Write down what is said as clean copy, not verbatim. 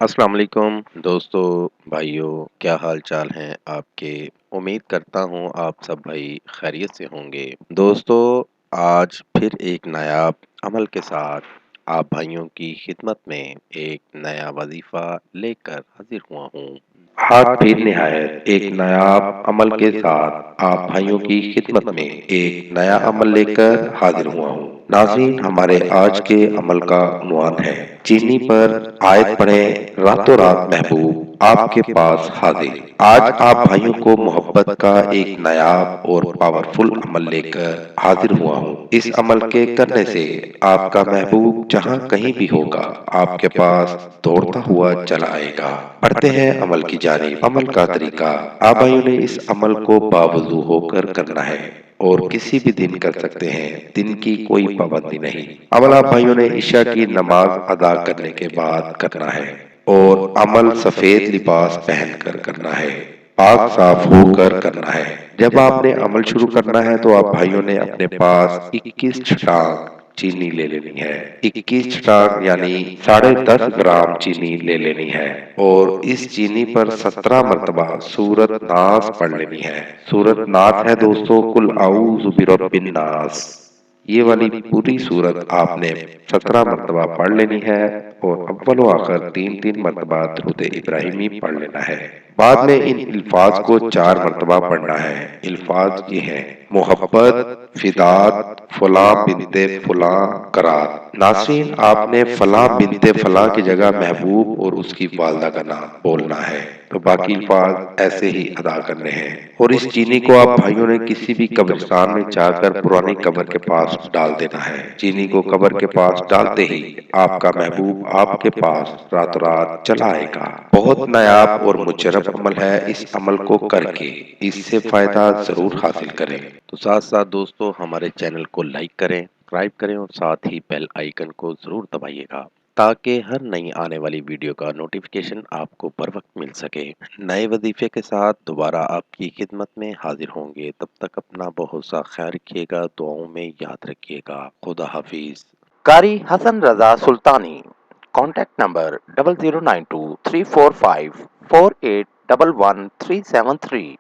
السلام علیکم دوستو، بھائیوں، کیا حال چال ہیں آپ کے؟ امید کرتا ہوں آپ سب بھائی خیریت سے ہوں گے۔ دوستو، آج پھر ایک نایاب عمل کے ساتھ آپ بھائیوں کی خدمت میں ایک نیا وظیفہ لے کر حاضر ہوا ہوں۔ آج پھر نہایت ایک نایاب عمل کے ساتھ آپ بھائیوں کی خدمت میں ایک نیا عمل لے کر حاضر ہوا ہوں۔ ناظرین، ہمارے آج کے عمل کا عنوان ہے چینی پر آیت پڑھیں راتوں رات محبوب آپ کے پاس حاضر۔ آج آپ بھائیوں کو محبت کا ایک نایاب اور پاورفل عمل لے کر حاضر ہوا ہوں۔ اس عمل کے کرنے سے آپ کا محبوب جہاں کہیں بھی ہوگا آپ کے پاس دوڑتا ہوا چلا آئے گا۔ پڑھتے ہیں عمل کی جانب۔ عمل کا طریقہ: آپ بھائیوں نے اس عمل کو باوضو ہو کر کرنا ہے اور کسی بھی دن کر سکتے ہیں، دن کی کوئی پابندی نہیں۔ عمل آپ بھائیوں نے عشاء کی نماز ادا کرنے کے بعد کرنا ہے اور عمل سفید لباس پہن کر کرنا ہے، پاک صاف ہو کر کرنا ہے۔ جب آپ نے عمل شروع کرنا ہے تو آپ بھائیوں نے اپنے پاس 21 چھٹانگ چینی لے لینی ہے۔ 21 چھٹانگ یعنی 10.5 گرام چینی لے لینی ہے اور اس چینی پر 17 مرتبہ سورۃ ناس پڑھ لینی ہے۔ سورۃ ناس ہے دوستو قل اعوذ برب الناس۔ یہ والی پوری سورت آپ نے 17 مرتبہ پڑھ لینی ہے اور اول و آخر 3 مرتبہ درود ابراہیمی پڑھ لینا ہے۔ بعد میں ان الفاظ کو 4 مرتبہ پڑھنا ہے۔ الفاظ یہ ہیں: محبت، فدات، فلاں بنت فلاں کرات۔ ناظرین، آپ نے فلاں بنت فلاں کی جگہ محبوب اور اس کی والدہ کا نام بولنا ہے، تو باقی الفاظ ایسے ہی ادا کرنے ہیں۔ اور اس چینی کو آپ بھائیوں نے کسی بھی قبرستان میں جا کر پرانی قبر کے پاس ڈال دینا ہے۔ چینی کو قبر کے پاس ڈالتے ہی آپ کا محبوب آپ کے پاس رات رات چلا آئے گا۔ بہت نایاب اور مجرب عمل ہے، اس عمل کو کر کے اس سے فائدہ ضرور حاصل کریں۔ تو ساتھ ساتھ دوستو ہمارے چینل کو لائک کریں، سبسکرائب کریں اور ساتھ ہی بیل آئیکن کو ضرور دبائیے گا تاکہ ہر نئی آنے والی ویڈیو کا نوٹیفیکیشن آپ کو بر وقت مل سکے۔ نئے وظیفے کے ساتھ دوبارہ آپ کی خدمت میں حاضر ہوں گے۔ تب تک اپنا بہت سا خیال رکھیے گا، دعاؤں میں یاد رکھیے گا۔ خدا حافظ۔ قاری حسن رضا سلطانی، کانٹیکٹ نمبر 0092 345 4811 373۔